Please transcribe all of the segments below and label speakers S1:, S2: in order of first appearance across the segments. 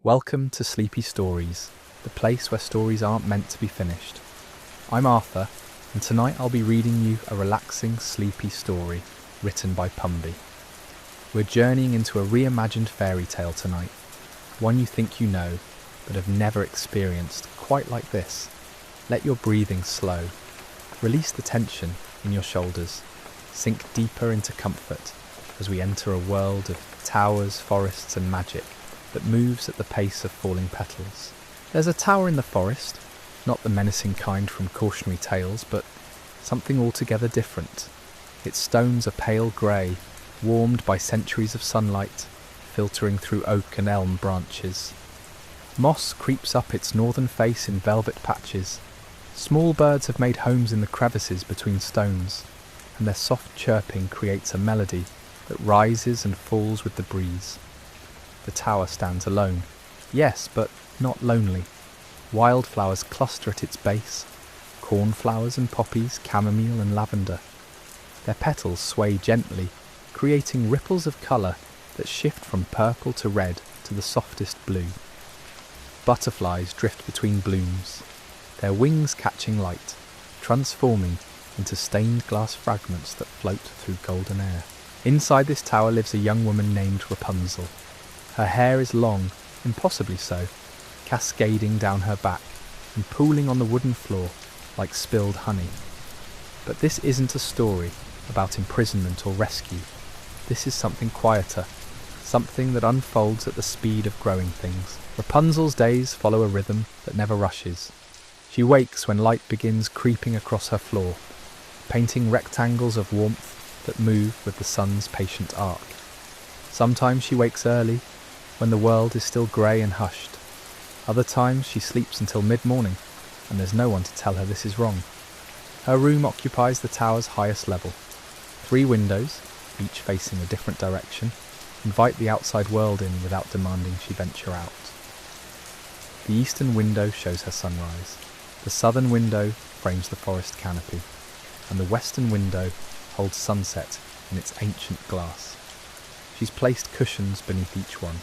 S1: Welcome to Sleepy Stories, the place where stories aren't meant to be finished. I'm Arthur, and tonight I'll be reading you a relaxing, sleepy story written by Pumby. We're journeying into a reimagined fairy tale tonight, one you think you know, but have never experienced quite like this. Let your breathing slow. Release the tension in your shoulders. Sink deeper into comfort as we enter a world of towers, forests and magic that moves at the pace of falling petals. There's a tower in the forest, not the menacing kind from cautionary tales, but something altogether different. Its stones are pale grey, warmed by centuries of sunlight, filtering through oak and elm branches. Moss creeps up its northern face in velvet patches. Small birds have made homes in the crevices between stones, and their soft chirping creates a melody that rises and falls with the breeze. The tower stands alone. Yes, but not lonely. Wildflowers cluster at its base, cornflowers and poppies, chamomile and lavender. Their petals sway gently, creating ripples of colour that shift from purple to red to the softest blue. Butterflies drift between blooms, their wings catching light, transforming into stained glass fragments that float through golden air. Inside this tower lives a young woman named Rapunzel. Her hair is long, impossibly so, cascading down her back and pooling on the wooden floor like spilled honey. But this isn't a story about imprisonment or rescue. This is something quieter, something that unfolds at the speed of growing things. Rapunzel's days follow a rhythm that never rushes. She wakes when light begins creeping across her floor, painting rectangles of warmth that move with the sun's patient arc. Sometimes she wakes early, when the world is still grey and hushed. Other times she sleeps until mid-morning, and there's no one to tell her this is wrong. Her room occupies the tower's highest level. 3 windows, each facing a different direction, invite the outside world in without demanding she venture out. The eastern window shows her sunrise. The southern window frames the forest canopy, and the western window holds sunset in its ancient glass. She's placed cushions beneath each one,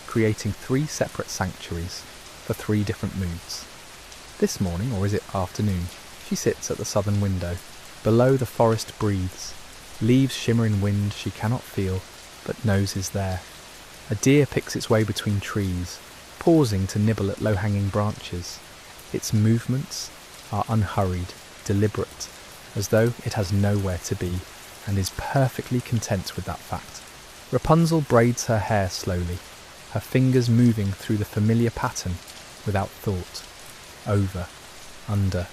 S1: creating 3 separate sanctuaries for 3 different moods. This morning, or is it afternoon, she sits at the southern window. Below, the forest breathes. Leaves shimmer in wind she cannot feel, but knows is there. A deer picks its way between trees, pausing to nibble at low-hanging branches. Its movements are unhurried, deliberate, as though it has nowhere to be, and is perfectly content with that fact. Rapunzel braids her hair slowly, her fingers moving through the familiar pattern without thought. Over, under,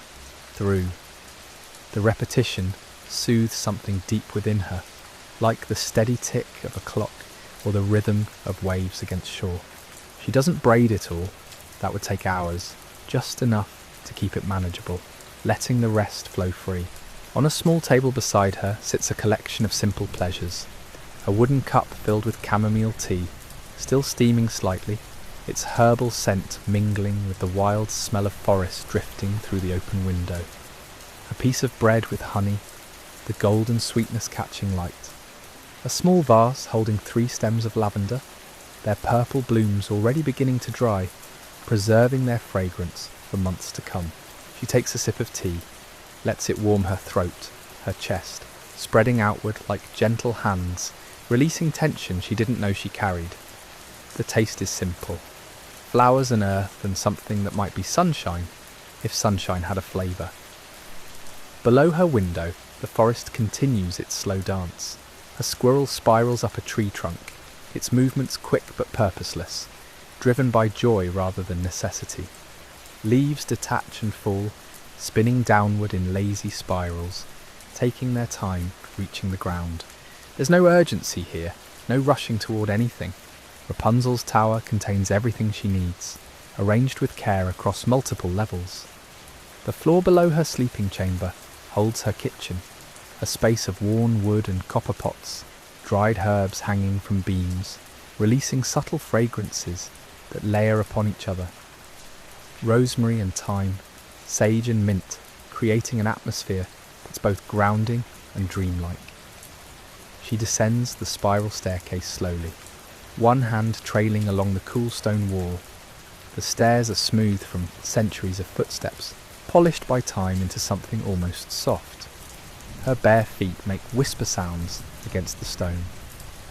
S1: through. The repetition soothes something deep within her, like the steady tick of a clock or the rhythm of waves against shore. She doesn't braid it all, that would take hours, just enough to keep it manageable, letting the rest flow free. On a small table beside her sits a collection of simple pleasures. A wooden cup filled with chamomile tea, still steaming slightly, its herbal scent mingling with the wild smell of forest drifting through the open window. A piece of bread with honey, the golden sweetness catching light. A small vase holding 3 stems of lavender, their purple blooms already beginning to dry, preserving their fragrance for months to come. She takes a sip of tea, lets it warm her throat, her chest, spreading outward like gentle hands, releasing tension she didn't know she carried. The taste is simple. Flowers and earth and something that might be sunshine, if sunshine had a flavour. Below her window, the forest continues its slow dance. A squirrel spirals up a tree trunk, its movements quick but purposeless, driven by joy rather than necessity. Leaves detach and fall, spinning downward in lazy spirals, taking their time reaching the ground. There's no urgency here, no rushing toward anything. Rapunzel's tower contains everything she needs, arranged with care across multiple levels. The floor below her sleeping chamber holds her kitchen, a space of worn wood and copper pots, dried herbs hanging from beams, releasing subtle fragrances that layer upon each other. Rosemary and thyme, sage and mint, creating an atmosphere that's both grounding and dreamlike. She descends the spiral staircase slowly, one hand trailing along the cool stone wall. The stairs are smooth from centuries of footsteps, polished by time into something almost soft. Her bare feet make whisper sounds against the stone,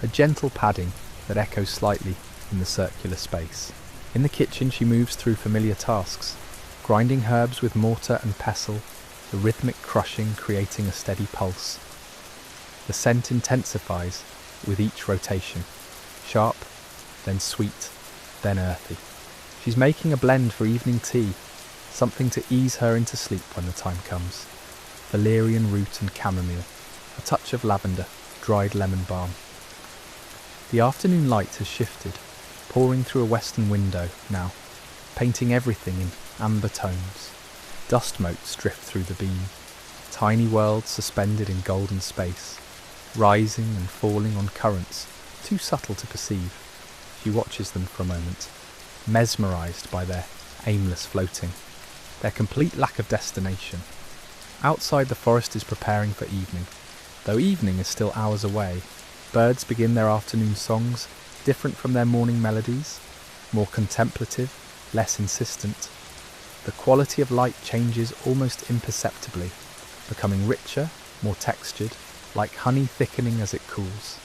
S1: a gentle padding that echoes slightly in the circular space. In the kitchen she moves through familiar tasks, grinding herbs with mortar and pestle, the rhythmic crushing creating a steady pulse. The scent intensifies with each rotation, sharp, then sweet, then earthy. She's making a blend for evening tea, something to ease her into sleep when the time comes. Valerian root and chamomile, a touch of lavender, dried lemon balm. The afternoon light has shifted, pouring through a western window now, painting everything in amber tones. Dust motes drift through the beam, tiny worlds suspended in golden space, rising and falling on currents too subtle to perceive. She watches them for a moment, mesmerised by their aimless floating, their complete lack of destination. Outside, the forest is preparing for evening, though evening is still hours away. Birds begin their afternoon songs, different from their morning melodies, more contemplative, less insistent. The quality of light changes almost imperceptibly, becoming richer, more textured, like honey thickening as it cools.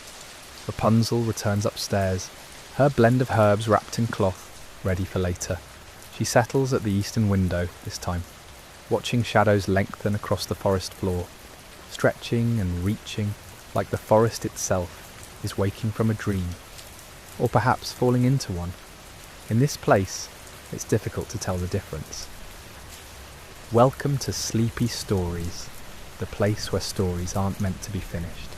S1: Rapunzel returns upstairs, her blend of herbs wrapped in cloth, ready for later. She settles at the eastern window this time, watching shadows lengthen across the forest floor, stretching and reaching like the forest itself is waking from a dream, or perhaps falling into one. In this place, it's difficult to tell the difference. Welcome to Sleepy Stories, the place where stories aren't meant to be finished.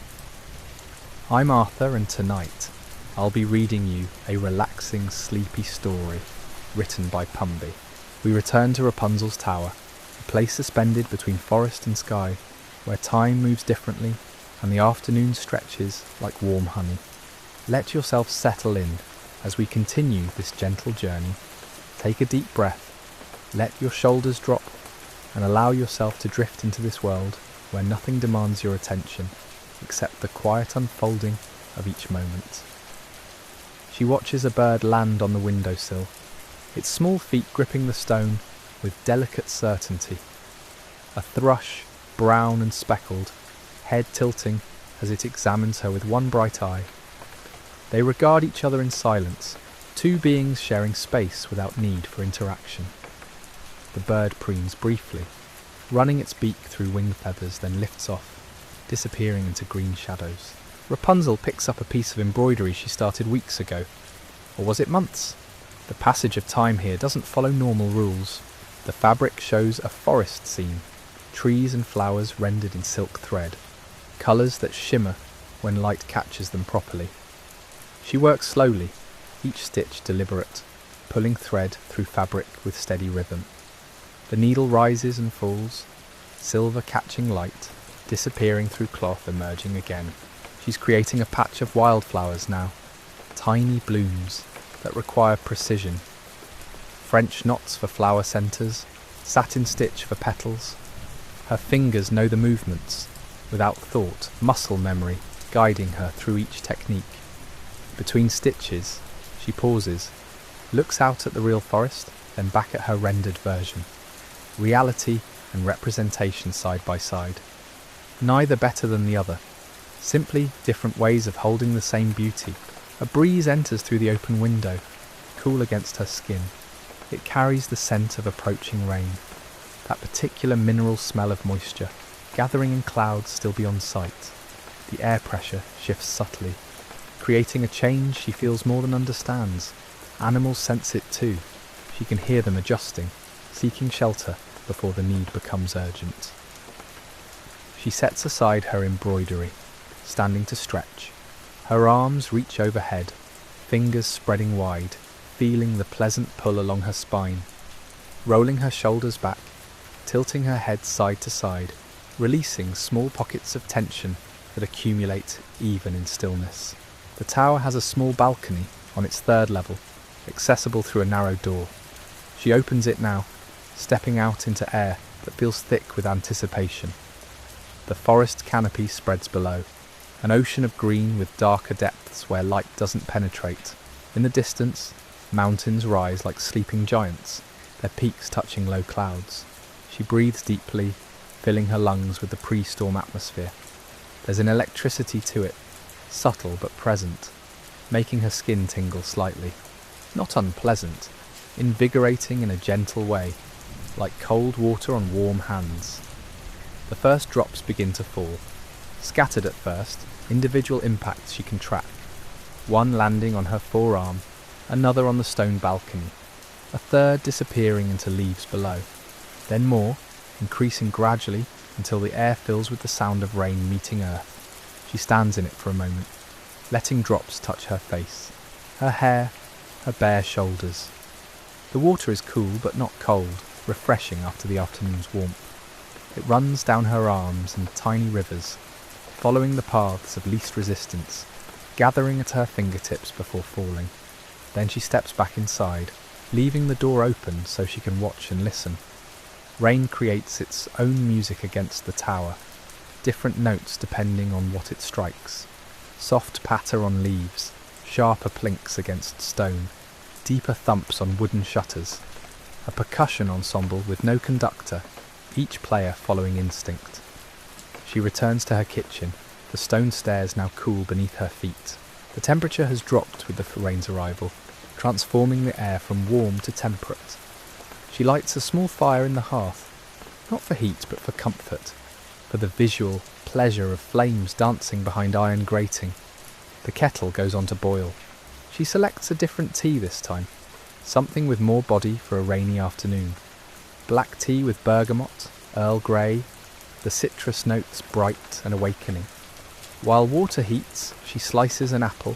S1: I'm Arthur, and tonight I'll be reading you a relaxing, sleepy story written by Pumby. We return to Rapunzel's tower, a place suspended between forest and sky, where time moves differently and the afternoon stretches like warm honey. Let yourself settle in as we continue this gentle journey. Take a deep breath, let your shoulders drop, and allow yourself to drift into this world where nothing demands your attention except the quiet unfolding of each moment. She watches a bird land on the windowsill, its small feet gripping the stone with delicate certainty. A thrush, brown and speckled, head tilting as it examines her with one bright eye. They regard each other in silence, two beings sharing space without need for interaction. The bird preens briefly, running its beak through wing feathers, then lifts off, disappearing into green shadows. Rapunzel picks up a piece of embroidery she started weeks ago. Or was it months? The passage of time here doesn't follow normal rules. The fabric shows a forest scene, trees and flowers rendered in silk thread, colours that shimmer when light catches them properly. She works slowly, each stitch deliberate, pulling thread through fabric with steady rhythm. The needle rises and falls, silver catching light, disappearing through cloth, emerging again. She's creating a patch of wildflowers now, tiny blooms that require precision. French knots for flower centres, satin stitch for petals. Her fingers know the movements, without thought, muscle memory guiding her through each technique. Between stitches, she pauses, looks out at the real forest, then back at her rendered version. Reality and representation side by side. Neither better than the other, simply different ways of holding the same beauty. A breeze enters through the open window, cool against her skin. It carries the scent of approaching rain, that particular mineral smell of moisture, gathering in clouds still beyond sight. The air pressure shifts subtly, creating a change she feels more than understands. Animals sense it too. She can hear them adjusting, seeking shelter before the need becomes urgent. She sets aside her embroidery, standing to stretch. Her arms reach overhead, fingers spreading wide, feeling the pleasant pull along her spine. Rolling her shoulders back, tilting her head side to side, releasing small pockets of tension that accumulate even in stillness. The tower has a small balcony on its third level, accessible through a narrow door. She opens it now, stepping out into air that feels thick with anticipation. The forest canopy spreads below, an ocean of green with darker depths where light doesn't penetrate. In the distance, mountains rise like sleeping giants, their peaks touching low clouds. She breathes deeply, filling her lungs with the pre-storm atmosphere. There's an electricity to it, subtle but present, making her skin tingle slightly. Not unpleasant, invigorating in a gentle way, like cold water on warm hands. The first drops begin to fall. Scattered at first, individual impacts she can track. One landing on her forearm, another on the stone balcony, a third disappearing into leaves below. Then more, increasing gradually until the air fills with the sound of rain meeting earth. She stands in it for a moment, letting drops touch her face, her hair, her bare shoulders. The water is cool but not cold, refreshing after the afternoon's warmth. It runs down her arms in tiny rivers, following the paths of least resistance, gathering at her fingertips before falling. Then she steps back inside, leaving the door open so she can watch and listen. Rain creates its own music against the tower, different notes depending on what it strikes. Soft patter on leaves, sharper plinks against stone, deeper thumps on wooden shutters. A percussion ensemble with no conductor, each player following instinct. She returns to her kitchen, the stone stairs now cool beneath her feet. The temperature has dropped with the rain's arrival, transforming the air from warm to temperate. She lights a small fire in the hearth, not for heat but for comfort, for the visual pleasure of flames dancing behind iron grating. The kettle goes on to boil. She selects a different tea this time, something with more body for a rainy afternoon. Black tea with bergamot, Earl Grey, the citrus notes bright and awakening. While water heats, she slices an apple,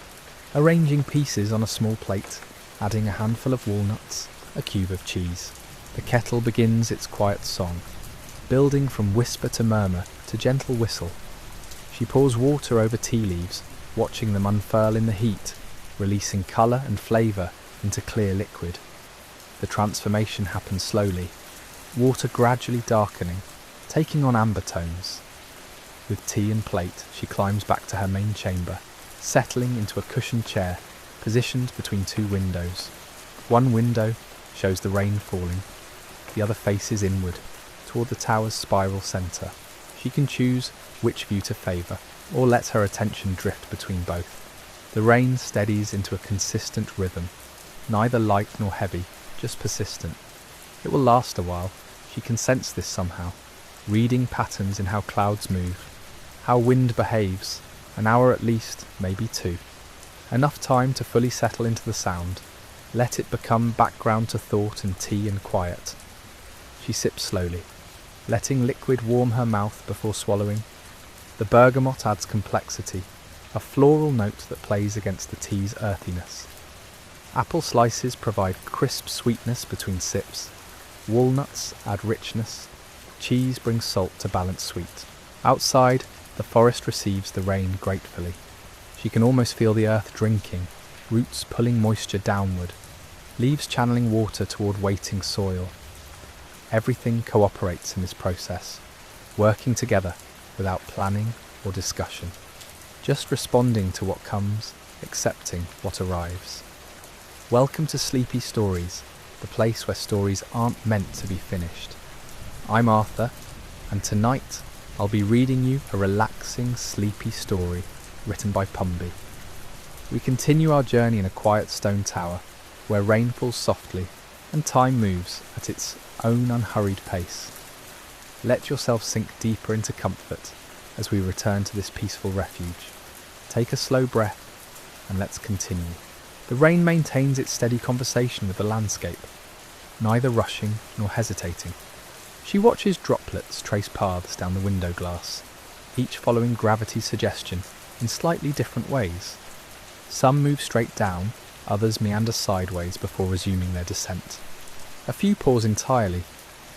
S1: arranging pieces on a small plate, adding a handful of walnuts, a cube of cheese. The kettle begins its quiet song, building from whisper to murmur to gentle whistle. She pours water over tea leaves, watching them unfurl in the heat, releasing colour and flavour into clear liquid. The transformation happens slowly, water gradually darkening, taking on amber tones. With tea and plate, she climbs back to her main chamber, settling into a cushioned chair, positioned between two windows. One window shows the rain falling, the other faces inward, toward the tower's spiral centre. She can choose which view to favour, or let her attention drift between both. The rain steadies into a consistent rhythm, neither light nor heavy, just persistent. It will last a while. She can sense this somehow, reading patterns in how clouds move, how wind behaves, an hour at least, maybe two. Enough time to fully settle into the sound, let it become background to thought and tea and quiet. She sips slowly, letting liquid warm her mouth before swallowing. The bergamot adds complexity, a floral note that plays against the tea's earthiness. Apple slices provide crisp sweetness between sips. Walnuts add richness. Cheese brings salt to balance sweet. Outside, the forest receives the rain gratefully. She can almost feel the earth drinking, roots pulling moisture downward, leaves channeling water toward waiting soil. Everything cooperates in this process, working together without planning or discussion, just responding to what comes, accepting what arrives. Welcome to Sleepy Stories, the place where stories aren't meant to be finished. I'm Arthur, and tonight I'll be reading you a relaxing, sleepy story written by Pumby. We continue our journey in a quiet stone tower where rain falls softly and time moves at its own unhurried pace. Let yourself sink deeper into comfort as we return to this peaceful refuge. Take a slow breath and let's continue. The rain maintains its steady conversation with the landscape, neither rushing nor hesitating. She watches droplets trace paths down the window glass, each following gravity's suggestion in slightly different ways. Some move straight down, others meander sideways before resuming their descent. A few pause entirely,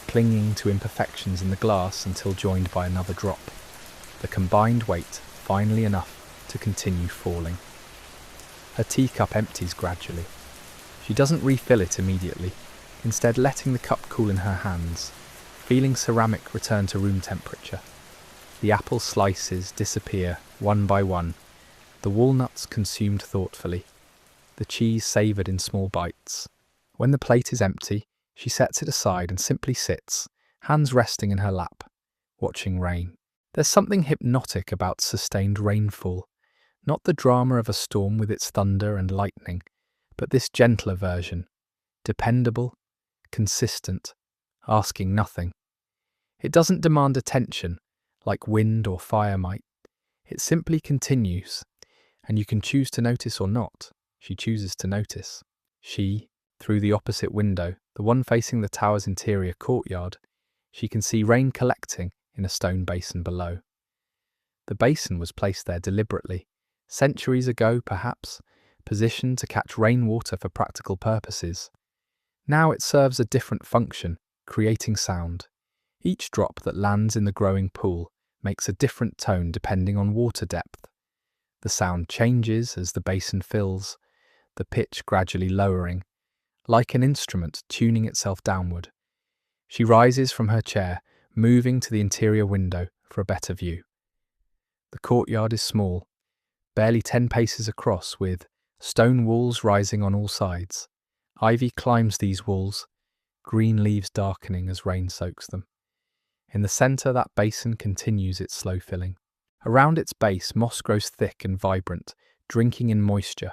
S1: clinging to imperfections in the glass until joined by another drop, the combined weight finally enough to continue falling. Her teacup empties gradually. She doesn't refill it immediately, instead letting the cup cool in her hands, feeling ceramic return to room temperature. The apple slices disappear, one by one, the walnuts consumed thoughtfully, the cheese savoured in small bites. When the plate is empty, she sets it aside and simply sits, hands resting in her lap, watching rain. There's something hypnotic about sustained rainfall, not the drama of a storm with its thunder and lightning, but this gentler version, dependable, consistent, asking nothing. It doesn't demand attention, like wind or fire might. It simply continues, and you can choose to notice or not. She chooses to notice. She, through the opposite window, the one facing the tower's interior courtyard, she can see rain collecting in a stone basin below. The basin was placed there deliberately, centuries ago perhaps, positioned to catch rainwater for practical purposes. Now it serves a different function, creating sound. Each drop that lands in the growing pool makes a different tone depending on water depth. The sound changes as the basin fills, the pitch gradually lowering, like an instrument tuning itself downward. She rises from her chair, moving to the interior window for a better view. The courtyard is small, barely 10 paces across, with stone walls rising on all sides. Ivy climbs these walls, green leaves darkening as rain soaks them. In the centre, that basin continues its slow filling. Around its base, moss grows thick and vibrant, drinking in moisture.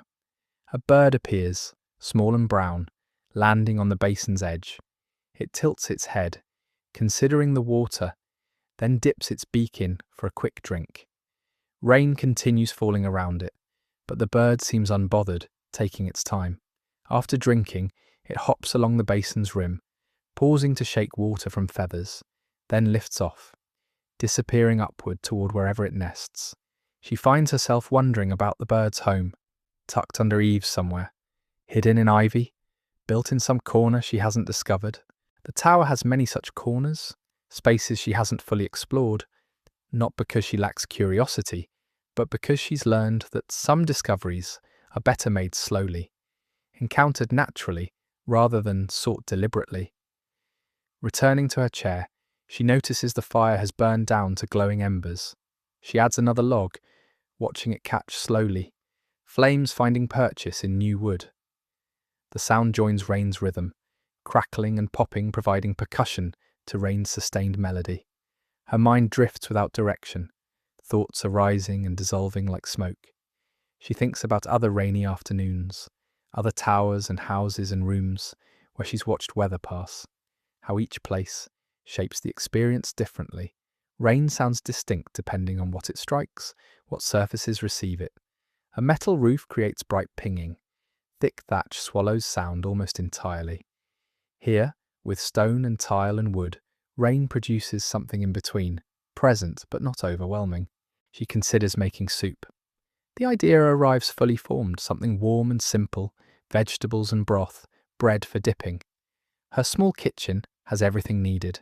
S1: A bird appears, small and brown, landing on the basin's edge. It tilts its head, considering the water, then dips its beak in for a quick drink. Rain continues falling around it, but the bird seems unbothered, taking its time. After drinking, it hops along the basin's rim, pausing to shake water from feathers, then lifts off, disappearing upward toward wherever it nests. She finds herself wondering about the bird's home, tucked under eaves somewhere, hidden in ivy, built in some corner she hasn't discovered. The tower has many such corners, spaces she hasn't fully explored, not because she lacks curiosity, but because she's learned that some discoveries are better made slowly, encountered naturally rather than sought deliberately. Returning to her chair, she notices the fire has burned down to glowing embers. She adds another log, watching it catch slowly, flames finding purchase in new wood. The sound joins rain's rhythm, crackling and popping, providing percussion to rain's sustained melody. Her mind drifts without direction, thoughts arising and dissolving like smoke. She thinks about other rainy afternoons, other towers and houses and rooms where she's watched weather pass, how each place shapes the experience differently. Rain sounds distinct depending on what it strikes, what surfaces receive it. A metal roof creates bright pinging. Thick thatch swallows sound almost entirely. Here, with stone and tile and wood, rain produces something in between, present but not overwhelming. She considers making soup. The idea arrives fully formed, something warm and simple, vegetables and broth, bread for dipping. Her small kitchen has everything needed.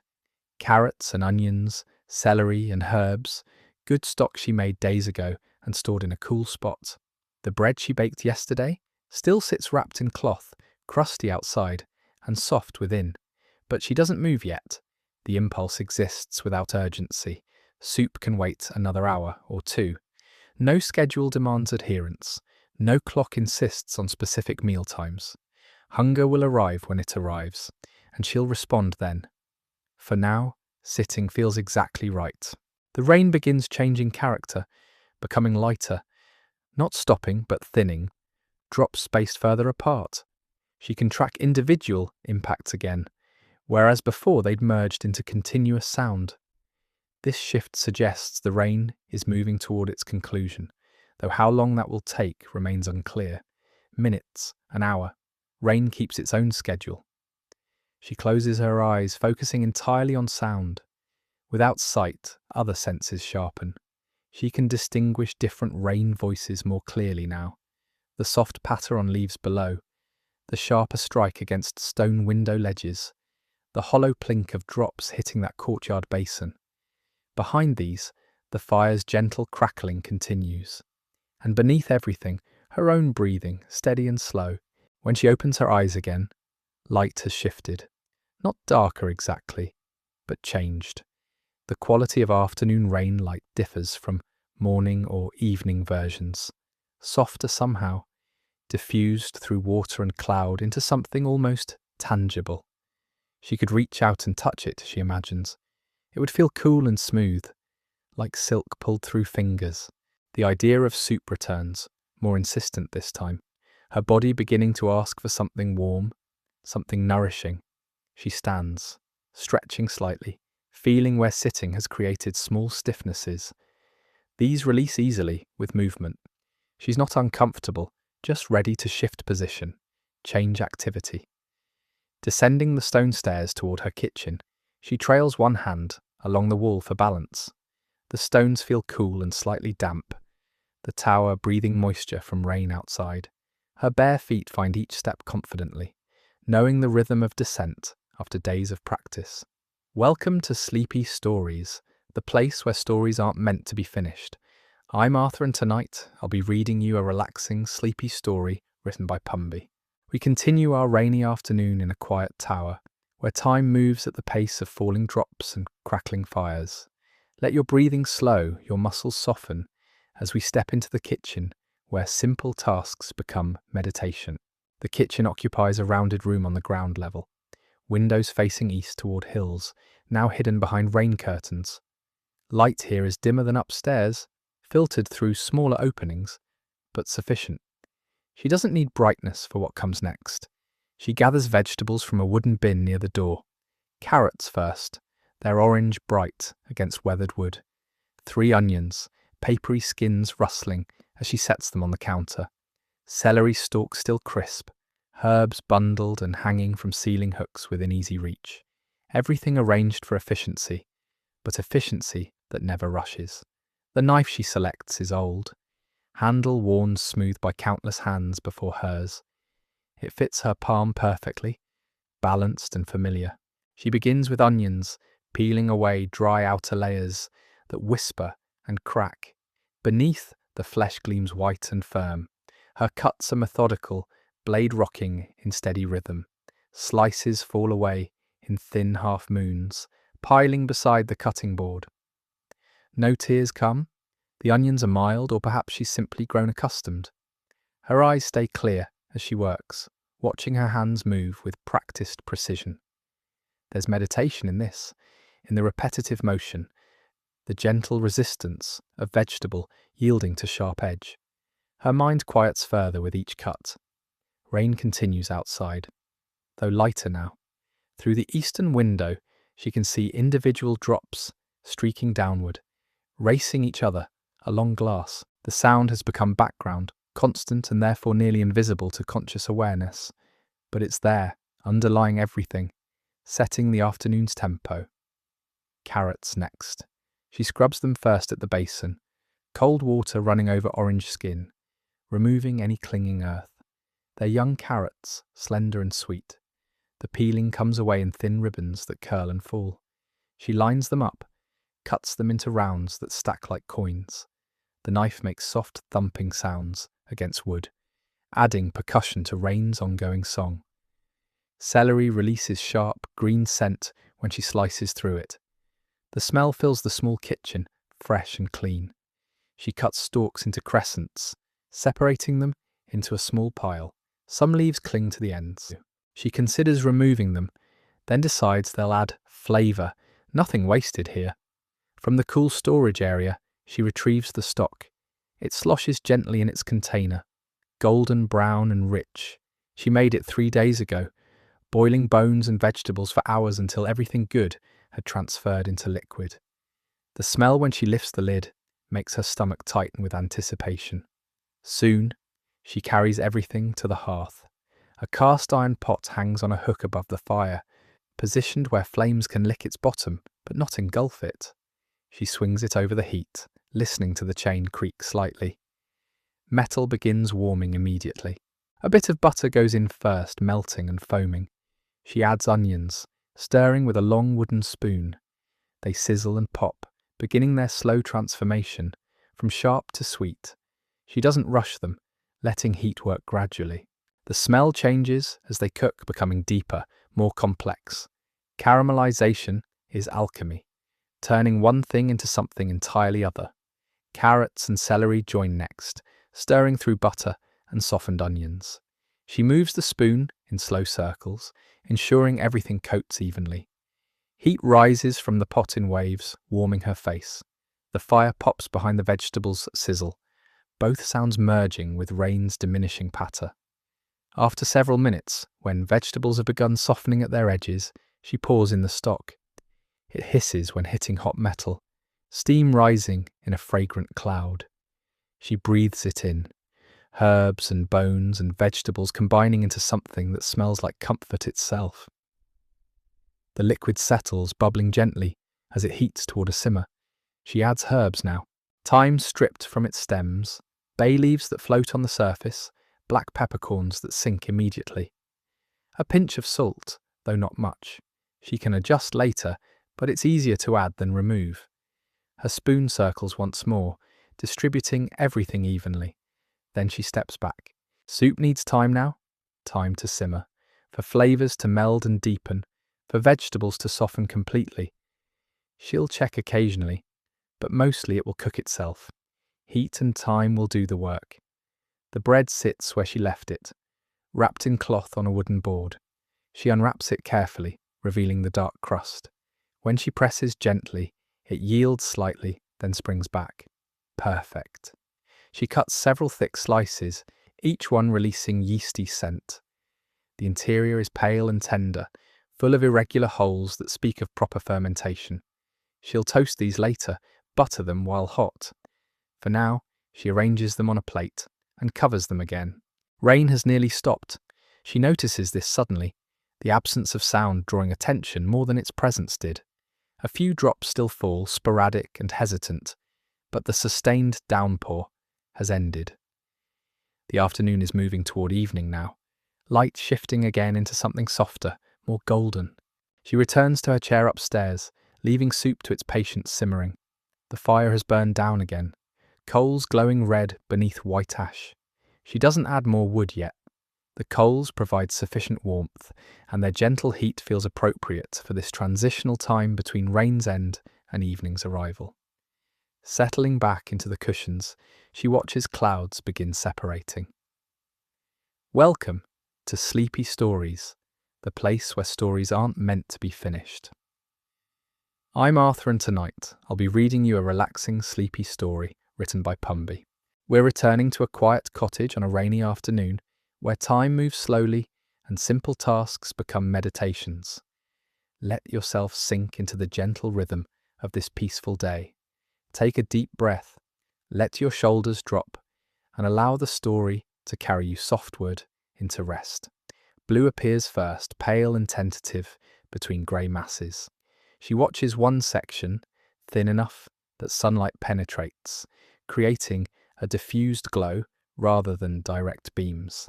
S1: Carrots and onions, celery and herbs, good stock she made days ago and stored in a cool spot. The bread she baked yesterday still sits wrapped in cloth, crusty outside and soft within. But she doesn't move yet. The impulse exists without urgency. Soup can wait another hour or two. No schedule demands adherence. No clock insists on specific meal times. Hunger will arrive when it arrives, and she'll respond then. For now, sitting feels exactly right. The rain begins changing character, becoming lighter, not stopping but thinning, drops spaced further apart. She can track individual impacts again, whereas before they'd merged into continuous sound. This shift suggests the rain is moving toward its conclusion, though how long that will take remains unclear. Minutes, an hour. Rain keeps its own schedule. She closes her eyes, focusing entirely on sound. Without sight, other senses sharpen. She can distinguish different rain voices more clearly now. The soft patter on leaves below, the sharper strike against stone window ledges, the hollow plink of drops hitting that courtyard basin. Behind these, the fire's gentle crackling continues. And beneath everything, her own breathing, steady and slow. When she opens her eyes again, light has shifted. Not darker exactly, but changed. The quality of afternoon rain light differs from morning or evening versions, softer somehow, diffused through water and cloud into something almost tangible. She could reach out and touch it, she imagines. It would feel cool and smooth, like silk pulled through fingers. The idea of soup returns, more insistent this time, her body beginning to ask for something warm, something nourishing. She stands, stretching slightly, feeling where sitting has created small stiffnesses. These release easily with movement. She's not uncomfortable, just ready to shift position, change activity. Descending the stone stairs toward her kitchen, she trails one hand along the wall for balance. The stones feel cool and slightly damp, the tower breathing moisture from rain outside. Her bare feet find each step confidently, knowing the rhythm of descent after days of practice. Welcome to Sleepy Stories, the place where stories aren't meant to be finished. I'm Arthur, and tonight I'll be reading you a relaxing, sleepy story written by Pumby. We continue our rainy afternoon in a quiet tower, where time moves at the pace of falling drops and crackling fires. Let your breathing slow, your muscles soften, as we step into the kitchen, where simple tasks become meditation. The kitchen occupies a rounded room on the ground level, windows facing east toward hills, now hidden behind rain curtains. Light here is dimmer than upstairs, filtered through smaller openings, but sufficient. She doesn't need brightness for what comes next. She gathers vegetables from a wooden bin near the door. Carrots first, their orange bright against weathered wood. 3 onions, papery skins rustling as she sets them on the counter. Celery stalks still crisp, herbs bundled and hanging from ceiling hooks within easy reach. Everything arranged for efficiency, but efficiency that never rushes. The knife she selects is old, handle worn smooth by countless hands before hers. It fits her palm perfectly, balanced and familiar. She begins with onions, peeling away dry outer layers that whisper and crack. Beneath, the flesh gleams white and firm. Her cuts are methodical, blade rocking in steady rhythm. Slices fall away in thin half moons, piling beside the cutting board. No tears come. The onions are mild, or perhaps she's simply grown accustomed. Her eyes stay clear as she works, watching her hands move with practiced precision. There's meditation in this, in the repetitive motion, the gentle resistance of vegetable yielding to sharp edge. Her mind quiets further with each cut. Rain continues outside, though lighter now. Through the eastern window, she can see individual drops streaking downward, racing each other along glass. The sound has become background, constant and therefore nearly invisible to conscious awareness. But it's there, underlying everything, setting the afternoon's tempo. Carrots next. She scrubs them first at the basin, cold water running over orange skin, removing any clinging earth. They're young carrots, slender and sweet. The peeling comes away in thin ribbons that curl and fall. She lines them up, cuts them into rounds that stack like coins. The knife makes soft thumping sounds against wood, adding percussion to rain's ongoing song. Celery releases sharp, green scent when she slices through it. The smell fills the small kitchen, fresh and clean. She cuts stalks into crescents, separating them into a small pile. Some leaves cling to the ends. She considers removing them, then decides they'll add flavour. Nothing wasted here. From the cool storage area, she retrieves the stock. It sloshes gently in its container, golden brown and rich. She made it 3 days ago, boiling bones and vegetables for hours until everything good had transferred into liquid. The smell when she lifts the lid makes her stomach tighten with anticipation. Soon, she carries everything to the hearth. A cast iron pot hangs on a hook above the fire, positioned where flames can lick its bottom but not engulf it. She swings it over the heat, listening to the chain creak slightly. Metal begins warming immediately. A bit of butter goes in first, melting and foaming. She adds onions, stirring with a long wooden spoon. They sizzle and pop, beginning their slow transformation, from sharp to sweet. She doesn't rush them, letting heat work gradually. The smell changes as they cook, becoming deeper, more complex. Caramelization is alchemy, turning one thing into something entirely other. Carrots and celery join next, stirring through butter and softened onions. She moves the spoon in slow circles, ensuring everything coats evenly. Heat rises from the pot in waves, warming her face. The fire pops behind the vegetables that sizzle, both sounds merging with rain's diminishing patter. After several minutes, when vegetables have begun softening at their edges, she pours in the stock. It hisses when hitting hot metal, steam rising in a fragrant cloud. She breathes it in, herbs and bones and vegetables combining into something that smells like comfort itself. The liquid settles, bubbling gently as it heats toward a simmer. She adds herbs now, thyme stripped from its stems, bay leaves that float on the surface, black peppercorns that sink immediately. A pinch of salt, though not much. She can adjust later, but it's easier to add than remove. Her spoon circles once more, distributing everything evenly. Then she steps back. Soup needs time now, time to simmer, for flavors to meld and deepen, for vegetables to soften completely. She'll check occasionally, but mostly it will cook itself. Heat and time will do the work. The bread sits where she left it, wrapped in cloth on a wooden board. She unwraps it carefully, revealing the dark crust. When she presses gently, it yields slightly, then springs back. Perfect. She cuts several thick slices, each one releasing yeasty scent. The interior is pale and tender, full of irregular holes that speak of proper fermentation. She'll toast these later, butter them while hot. For now, she arranges them on a plate and covers them again. Rain has nearly stopped. She notices this suddenly, the absence of sound drawing attention more than its presence did. A few drops still fall, sporadic and hesitant, but the sustained downpour has ended. The afternoon is moving toward evening now, light shifting again into something softer, more golden. She returns to her chair upstairs, leaving soup to its patient simmering. The fire has burned down again, coals glowing red beneath white ash. She doesn't add more wood yet. The coals provide sufficient warmth, and their gentle heat feels appropriate for this transitional time between rain's end and evening's arrival. Settling back into the cushions, she watches clouds begin separating. Welcome to Sleepy Stories, the place where stories aren't meant to be finished. I'm Arthur, and tonight I'll be reading you a relaxing, sleepy story written by Pumby. We're returning to a quiet cottage on a rainy afternoon where time moves slowly and simple tasks become meditations. Let yourself sink into the gentle rhythm of this peaceful day. Take a deep breath, let your shoulders drop, and allow the story to carry you softward into rest. Blue appears first, pale and tentative between grey masses. She watches one section, thin enough that sunlight penetrates, creating a diffused glow rather than direct beams.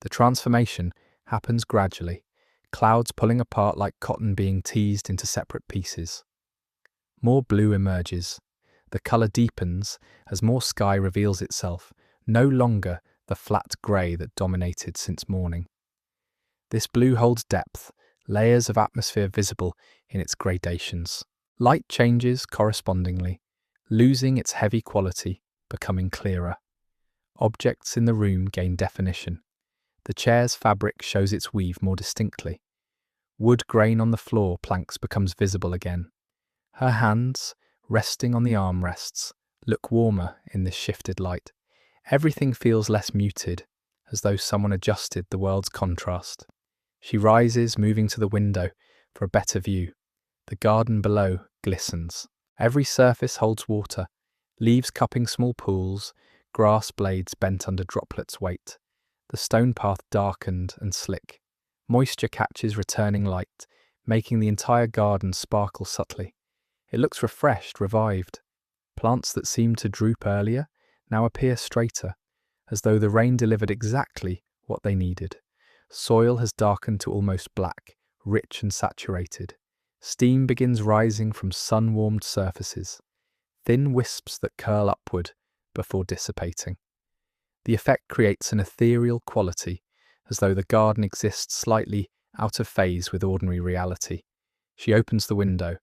S1: The transformation happens gradually, clouds pulling apart like cotton being teased into separate pieces. More blue emerges. The colour deepens as more sky reveals itself, no longer the flat grey that dominated since morning. This blue holds depth, layers of atmosphere visible in its gradations. Light changes correspondingly, losing its heavy quality, becoming clearer. Objects in the room gain definition. The chair's fabric shows its weave more distinctly. Wood grain on the floor planks becomes visible again. Her hands, resting on the armrests, look warmer in this shifted light. Everything feels less muted, as though someone adjusted the world's contrast. She rises, moving to the window for a better view. The garden below glistens. Every surface holds water, leaves cupping small pools, grass blades bent under droplets' weight. The stone path darkened and slick. Moisture catches returning light, making the entire garden sparkle subtly. It looks refreshed, revived. Plants that seemed to droop earlier now appear straighter, as though the rain delivered exactly what they needed. Soil has darkened to almost black, rich and saturated. Steam begins rising from sun-warmed surfaces, thin wisps that curl upward before dissipating. The effect creates an ethereal quality, as though the garden exists slightly out of phase with ordinary reality. She opens the window.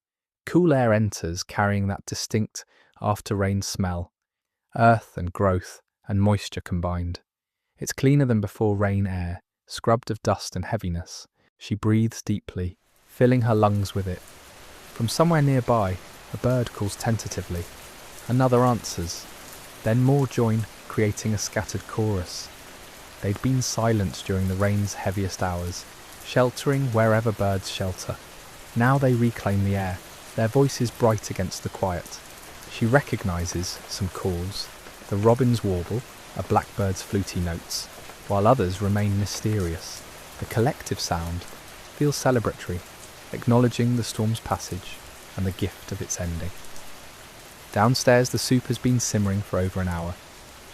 S1: Cool air enters, carrying that distinct after-rain smell earth and growth and moisture combined. It's cleaner than before rain air, scrubbed of dust and heaviness. She breathes deeply, filling her lungs with it. From somewhere nearby, a bird calls tentatively. Another answers. Then more join, creating a scattered chorus. They'd been silent during the rain's heaviest hours, sheltering wherever birds shelter. Now they reclaim the air, their voices bright against the quiet. She recognises some calls, the robin's warble, a blackbird's fluty notes, while others remain mysterious. The collective sound feels celebratory, acknowledging the storm's passage and the gift of its ending. Downstairs, the soup has been simmering for over an hour.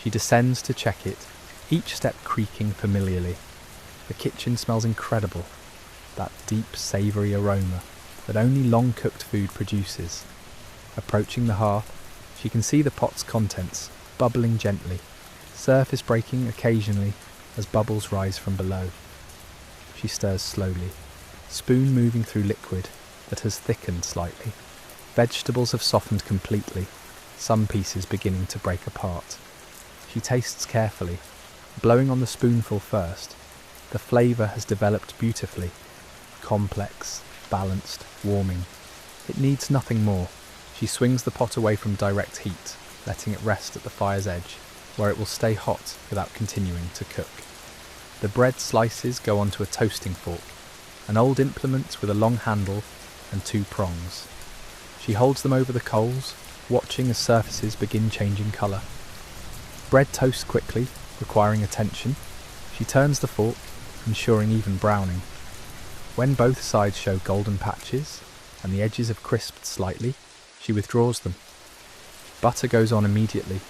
S1: She descends to check it, each step creaking familiarly. The kitchen smells incredible, that deep, savoury aroma that only long-cooked food produces. Approaching the hearth, she can see the pot's contents bubbling gently, surface breaking occasionally as bubbles rise from below. She stirs slowly, spoon moving through liquid that has thickened slightly. Vegetables have softened completely, some pieces beginning to break apart. She tastes carefully, blowing on the spoonful first. The flavour has developed beautifully, complex, balanced, warming. It needs nothing more. She swings the pot away from direct heat, letting it rest at the fire's edge, where it will stay hot without continuing to cook. The bread slices go onto a toasting fork, an old implement with a long handle and 2 prongs. She holds them over the coals, watching as surfaces begin changing colour. Bread toasts quickly, requiring attention. She turns the fork, ensuring even browning. When both sides show golden patches and the edges have crisped slightly, she withdraws them. Butter goes on immediately,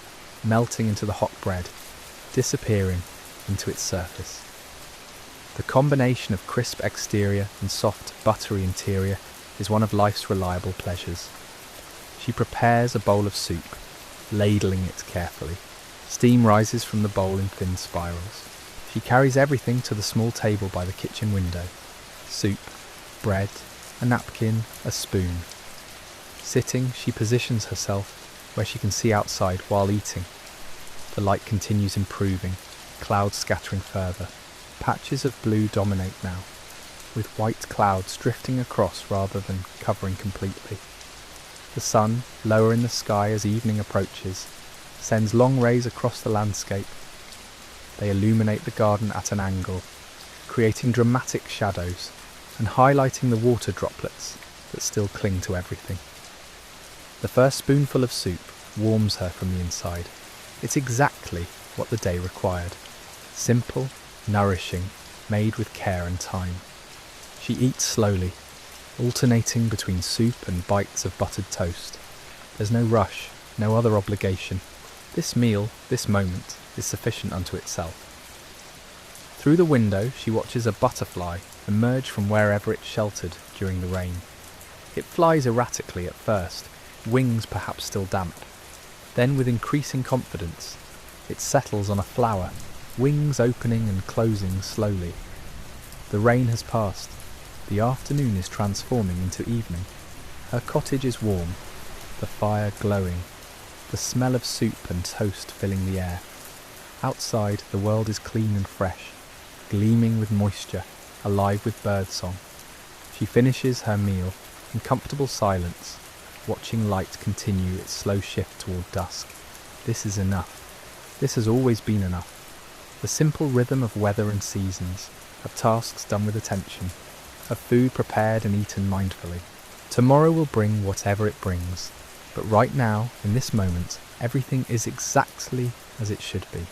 S1: melting into the hot bread, disappearing into its surface. The combination of crisp exterior and soft, buttery interior is one of life's reliable pleasures. She prepares a bowl of soup, ladling it carefully. Steam rises from the bowl in thin spirals. She carries everything to the small table by the kitchen window. Soup, bread, a napkin, a spoon. Sitting, she positions herself where she can see outside while eating. The light continues improving, clouds scattering further. Patches of blue dominate now, with white clouds drifting across rather than covering completely. The sun, lower in the sky as evening approaches, sends long rays across the landscape. They illuminate the garden at an angle, creating dramatic shadows and highlighting the water droplets that still cling to everything. The first spoonful of soup warms her from the inside. It's exactly what the day required. Simple, nourishing, made with care and time. She eats slowly, alternating between soup and bites of buttered toast. There's no rush, no other obligation. This meal, this moment, is sufficient unto itself. Through the window, she watches a butterfly emerge from wherever it sheltered during the rain. It flies erratically at first, wings perhaps still damp. Then, with increasing confidence, it settles on a flower, wings opening and closing slowly. The rain has passed. The afternoon is transforming into evening. Her cottage is warm, the fire glowing, the smell of soup and toast filling the air. Outside, the world is clean and fresh, gleaming with moisture, alive with birdsong. She finishes her meal in comfortable silence, watching light continue its slow shift toward dusk. This is enough. This has always been enough. The simple rhythm of weather and seasons, of tasks done with attention, of food prepared and eaten mindfully. Tomorrow will bring whatever it brings, but right now, in this moment, everything is exactly as it should be.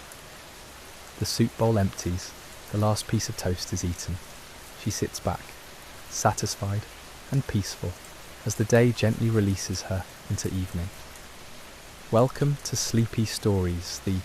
S1: The soup bowl empties, the last piece of toast is eaten. She sits back, satisfied and peaceful, as the day gently releases her into evening. Welcome to Sleepy Stories, the